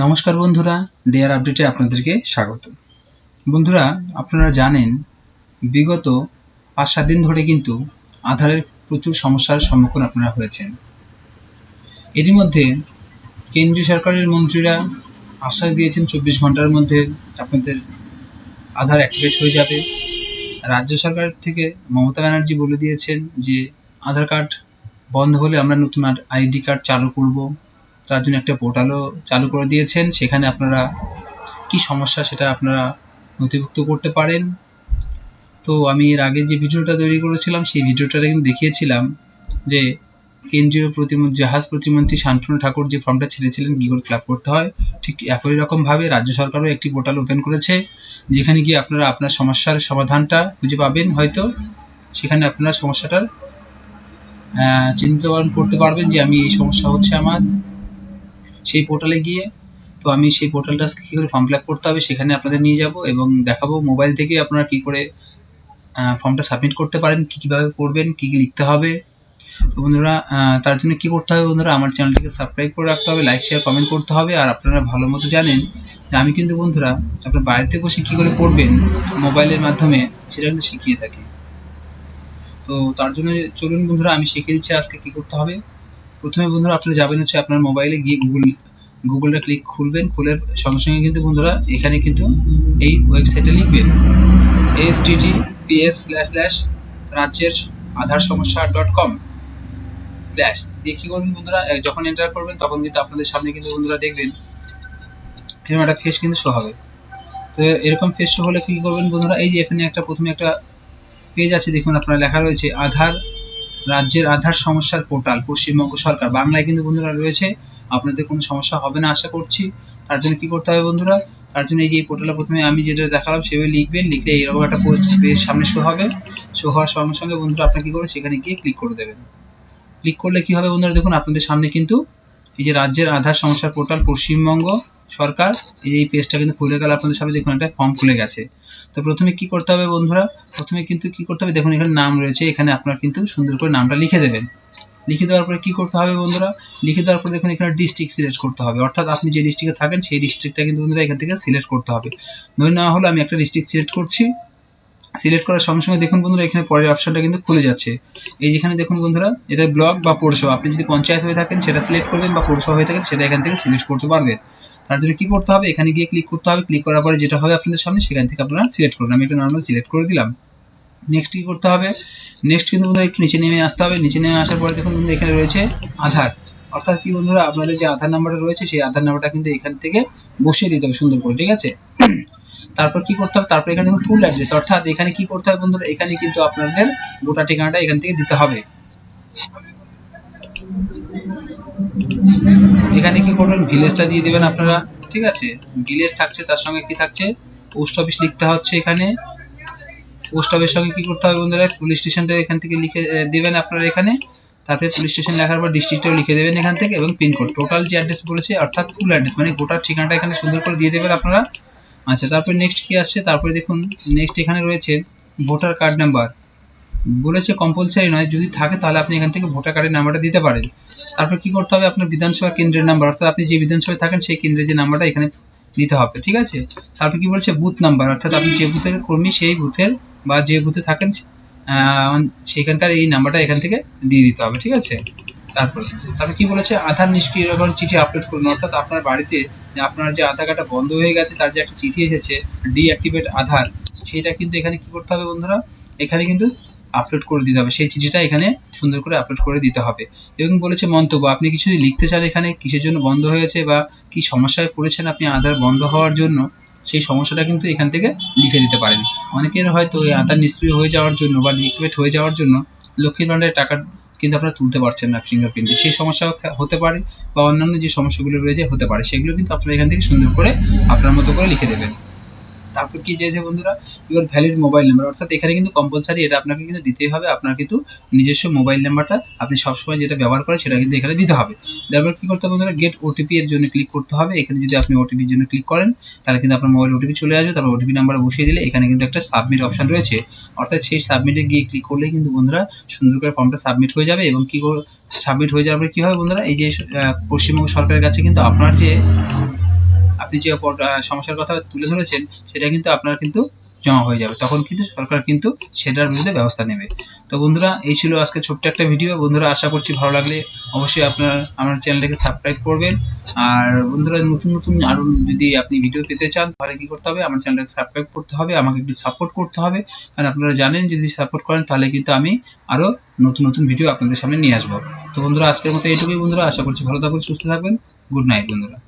নমস্কার বন্ধুরা, ডেয়ার আপডেটে আপনাদেরকে স্বাগত। বন্ধুরা, আপনারা জানেন বিগত 5-7 দিন ধরে কিন্তু আধারের প্রচুর সমস্যার সম্মুখীন আপনারা হয়েছেন। এরই মধ্যে কেন্দ্রীয় সরকারের মন্ত্রীরা আশ্বাস দিয়েছেন 24 ঘন্টার মধ্যে আপনাদের আধার অ্যাক্টিভেট হয়ে যাবে। রাজ্য সরকার থেকে মমতা ব্যানার্জি বলে দিয়েছেন যে আধার কার্ড বন্ধ হলে আমরা নতুন আইডি কার্ড চালু করব। তার জন্য একটা পোর্টালও চালু করে দিয়েছেন, সেখানে আপনারা কি সমস্যা সেটা আপনারা নথিভুক্ত করতে পারেন। তো আমি এর আগে যে ভিডিওটা তৈরি করেছিলাম সেই ভিডিওটা কিন্তু দেখিয়েছিলাম যে কেন্দ্রীয় জাহাজ প্রতিমন্ত্রী শান্তনু ঠাকুর যে ফর্মটা ছেড়েছিলেন কী করে ফিল আপ করতে হয়, ঠিক একই রকমভাবে রাজ্য সরকারও একটি পোর্টাল ওপেন করেছে, যেখানে গিয়ে আপনারা আপনার সমস্যার সমাধানটা খুঁজে পাবেন। হয়তো সেখানে আপনারা সমস্যাটার চিন্তাকরণ করতে পারবেন যে আমি এই সমস্যা হচ্ছে আমার। সেই পোর্টালে গিয়ে তো আমি সেই পোর্টালটা কী করে ফর্ম ফিল আপ করতে হবে সেখানে আপনাদের নিয়ে যাব এবং দেখাবো মোবাইল থেকে আপনারা কী করে ফর্মটা সাবমিট করতে পারেন, কীভাবে করবেন, কী কী লিখতে হবে। তো বন্ধুরা, তার জন্য কী করতে হবে বন্ধুরা, আমার চ্যানেলটিকে সাবস্ক্রাইব করে রাখতে হবে, লাইক শেয়ার কমেন্ট করতে হবে। আর আপনারা ভালো মতো জানেন যে আমি কিন্তু বন্ধুরা আপনার বাড়িতে বসে কী করে করবেন মোবাইলের মাধ্যমে সেটা কিন্তু শিখিয়ে থাকি। তো তার জন্য চলুন বন্ধুরা আমি শিখিয়ে দিচ্ছি আজকে কী করতে হবে। প্রথমে বন্ধুরা আপনারা যাবেন হচ্ছে আপনার মোবাইলে গিয়ে গুগলটা খুলবেন, খুলে সঙ্গে সঙ্গে কিন্তু বন্ধুরা এখানে কিন্তু এই ওয়েবসাইটে লিখবেন https://rajyer-aadhar-samasya.com/ দিয়ে কী করবেন বন্ধুরা, যখন এন্টার করবেন তখন কিন্তু আপনাদের সামনে কিন্তু বন্ধুরা দেখবেন এরকম একটা ফেস কিন্তু শো হবে। তো এরকম ফেস শো হলে কী করবেন বন্ধুরা, এই যে এখানে প্রথমে একটা পেজ আছে, দেখুন আপনারা লেখা রয়েছে রাজ্যের আধার সমস্যার পোর্টাল পশ্চিমবঙ্গ সরকার, বাংলায় কিন্তু বন্ধুরা রয়েছে। আপনাদের কোনো সমস্যা হবে না আশা করছি। তার জন্য কি করতে হবে বন্ধুরা, তার জন্য এই যে পোর্টালে প্রথমে আমি যেটা দেখালাম সেভাবে লিখবেন, লিখলে এইরকম একটা পেজ সামনে শো হবে। শো হওয়ার সঙ্গে সঙ্গে বন্ধুরা আপনারা কী করবেন, সেখানে গিয়ে ক্লিক করে দেবেন। ক্লিক করলে কি হবে বন্ধুরা, দেখুন আপনাদের সামনে কিন্তু এই যে রাজ্যের আধার সমস্যার পোর্টাল পশ্চিমবঙ্গ সরকার, এই পেজটা কিন্তু খুলে গেল আপনাদের সামনে। দেখুন একটা ফর্ম খুলে গেছে। তো প্রথমে কি করতে হবে বন্ধুরা, প্রথমে কিন্তু কি করতে হবে, দেখুন এখানে নাম রয়েছে, এখানে আপনারা কিন্তু সুন্দর করে নামটা লিখে দেবেন। লিখে দেওয়ার পরে কি করতে হবে বন্ধুরা, লিখে দেওয়ার পরে দেখুন এখানে ডিস্ট্রিক্ট সিলেক্ট করতে হবে, অর্থাৎ আপনি যে ডিস্ট্রিক্টে থাকেন সেই ডিস্ট্রিক্টটা কিন্তু বন্ধুরা এখান থেকে সিলেক্ট করতে হবে। ধরে নেওয়া হলো আমি একটা ডিস্ট্রিক্ট সিলেক্ট করছি। সিলেক্ট করার সঙ্গে সঙ্গে দেখুন বন্ধুরা এখানে পরের অপশনটা কিন্তু খুলে যাচ্ছে। এই যেখানে দেখুন বন্ধুরা এটা ব্লক বা পৌরসভা, আপনি যদি পঞ্চায়েত হয়ে থাকেন সেটা সিলেক্ট করবেন, বা পৌরসভা হয়ে থাকেন সেটা এখান থেকে সিলেক্ট করতে পারবেন। তার জন্য কি করতে হবে, এখানে গিয়ে ক্লিক করতে হবে। ক্লিক করার পরে যেটা হবে আপনাদের সামনে সেখান থেকে আপনারা সিলেক্ট করুন। আমি একটা নর্মাল সিলেক্ট করে দিলাম। নেক্সট কি করতে হবে, নেক্সট কিন্তু বন্ধুরা একটু নিচে নেমে আসতে হবে। নিচে নেমে আসার পরে দেখুন বন্ধুরা এখানে রয়েছে আধার, অর্থাৎ কি বন্ধুরা আপনাদের যে আধার নাম্বারটা রয়েছে সেই আধার নাম্বারটা কিন্তু এখান থেকে বসিয়ে দিতে হবে সুন্দর করে, ঠিক আছে। তারপর কি করতে হবে, তারপর এখানে দেখুন ফুল অ্যাড্রেস, অর্থাৎ এখানে কি করতে হবে বন্ধুরা, এখানে কিন্তু আপনাদের গোটা ঠিকানাটা এখান থেকে দিতে হবে। এখানে কি করবেন, ভিলেজটা দিয়ে দেবেন আপনারা, ঠিক আছে। ভিলেজ থাকছে, তার সঙ্গে কি থাকছে, পোস্ট অফিস লিখতে হচ্ছে এখানে। পোস্ট অফিসের সঙ্গে কি করতে হবে বন্ধুরা, পুলিশ স্টেশনটা এখান থেকে লিখে দেবেন আপনারা এখানে। তারপরে পুলিশ স্টেশন লেখার পর ডিস্ট্রিক্টটাও লিখে দেবেন এখান থেকে, এবং পিনকোড, টোটাল যে অ্যাড্রেস বলেছে অর্থাৎ ফুল অ্যাড্রেস মানে গোটা ঠিকানাটা এখানে সুন্দর করে দিয়ে দেবেন আপনারা। আচ্ছা, তারপরে নেক্সট কি আসছে, তারপরে দেখুন নেক্সট এখানে রয়েছে ভোটার কার্ড নাম্বার, বলেছে কম্পালসারি নয়, যদি থাকে তাহলে আপনি এখান থেকে ভোটার কার্ডের নাম্বারটা দিতে পারেন। তারপর কি করতে হবে, আপনার বিধানসভা কেন্দ্রের নাম্বার, অর্থাৎ আপনি যে বিধানসভায় থাকেন সেই কেন্দ্রের যে নাম্বারটা এখানে দিতে হবে, ঠিক আছে। তারপর কি বলছে বুথ নাম্বার, অর্থাৎ আপনি যে বুথের কর্মী সেই বুথের বা যে বুথে থাকেন সেখানকার এই নাম্বারটা এখান থেকে দিয়ে দিতে হবে, ঠিক আছে। তারপর তারপর কি বলেছে আধার নিষ্ক্রিয়করণ চিঠি আপলোড করুন, অর্থাৎ আপনার বাড়িতে আপনার যে আধার কার্ডটা বন্ধ হয়ে গেছে তার যে একটা চিঠি এসেছে ডিঅ্যাক্টিভেট আধার, সেটা কিন্তু এখানে কি করতে হবে বন্ধুরা, এখানে কিন্তু আপলোড করে দিতে হবে। সেই চিঠিটা এখানে সুন্দর করে আপলোড করে দিতে হবে। এবং বলেছে মন্তব্য, আপনি কিছু যদি লিখতে চান এখানে কিসের জন্য বন্ধ হয়েছে বা কি সমস্যায় পড়েছেন আপনি আধার বন্ধ হওয়ার জন্য, সেই সমস্যাটা কিন্তু এখান থেকে লিখে দিতে পারেন। অনেকের হয়তো এই আধার নিষ্ক্রিয় হয়ে যাওয়ার জন্য বা ডিঅ্যাক্টিভেট হয়ে যাওয়ার জন্য লক্ষ্মীর ভাণ্ডারের টাকা কিন্তু আপনারা তুলতে পারছেন না ফিঙ্গারপ্রিন্টে, সেই সমস্যা হতে পারে, বা অন্যান্য যে সমস্যাগুলো রয়েছে হতে পারে, সেগুলো কিন্তু আপনারা এখান থেকে সুন্দর করে আপনার মতো করে লিখে দেবেন। তারপর কি চাইছে বন্ধুরা, ইউর ভ্যালিড মোবাইল নাম্বার, অর্থাৎ এখানে কিন্তু কম্পালসারি এটা আপনাকে কিন্তু দিতেই হবে। আপনার কিন্তু নিজস্ব মোবাইল নাম্বারটা আপনি সবসময় যেটা ব্যবহার করেন সেটা কিন্তু এখানে দিতে হবে। তারপর কি করতে হবে বন্ধুরা, গেট ওটিপি এর জন্য ক্লিক করতে হবে। এখানে যদি আপনি ওটিপির জন্য ক্লিক করেন তাহলে কিন্তু আপনার মোবাইল ওটিপি চলে আসবে। তারপর ওটিপি নাম্বার বসিয়ে দিলে এখানে কিন্তু একটা সাবমিট অপশন রয়েছে, অর্থাৎ সেই সাবমিটে গিয়ে ক্লিক করলে কিন্তু বন্ধুরা সুন্দর করে ফর্মটা সাবমিট হয়ে যাবে। এবং কি সাবমিট হয়ে যাওয়ার পরে কি হবে বন্ধুরা, এই যে পশ্চিমবঙ্গ সরকারের কাছে কিন্তু আপনার যে আপনি যে সমস্যার কথা তুলে ধরেছেন সেটা কিন্তু আপনার কিন্তু জমা হয়ে যাবে, তখন কিন্তু সরকার কিন্তু সেটার বিরুদ্ধে ব্যবস্থা নেবে। তো বন্ধুরা এই ছিল আজকে ছোট্ট একটা ভিডিও। বন্ধুরা আশা করছি ভালো লাগলে অবশ্যই আপনারা আমার চ্যানেলটাকে সাবস্ক্রাইব করবেন। আর বন্ধুরা নতুন নতুন আরও যদি আপনি ভিডিও পেতে চান তাহলে কী করতে হবে, আমার চ্যানেলটাকে সাবস্ক্রাইব করতে হবে, আমাকে একটু সাপোর্ট করতে হবে। কারণ আপনারা জানেন যদি সাপোর্ট করেন তাহলে কিন্তু আমি আরও নতুন নতুন ভিডিও আপনাদের সামনে নিয়ে আসবো। তো বন্ধুরা আজকের মতো এইটুকুই বন্ধুরা, আশা করছি ভালো থাকবেন, সুস্থ থাকবেন। গুড নাইট বন্ধুরা।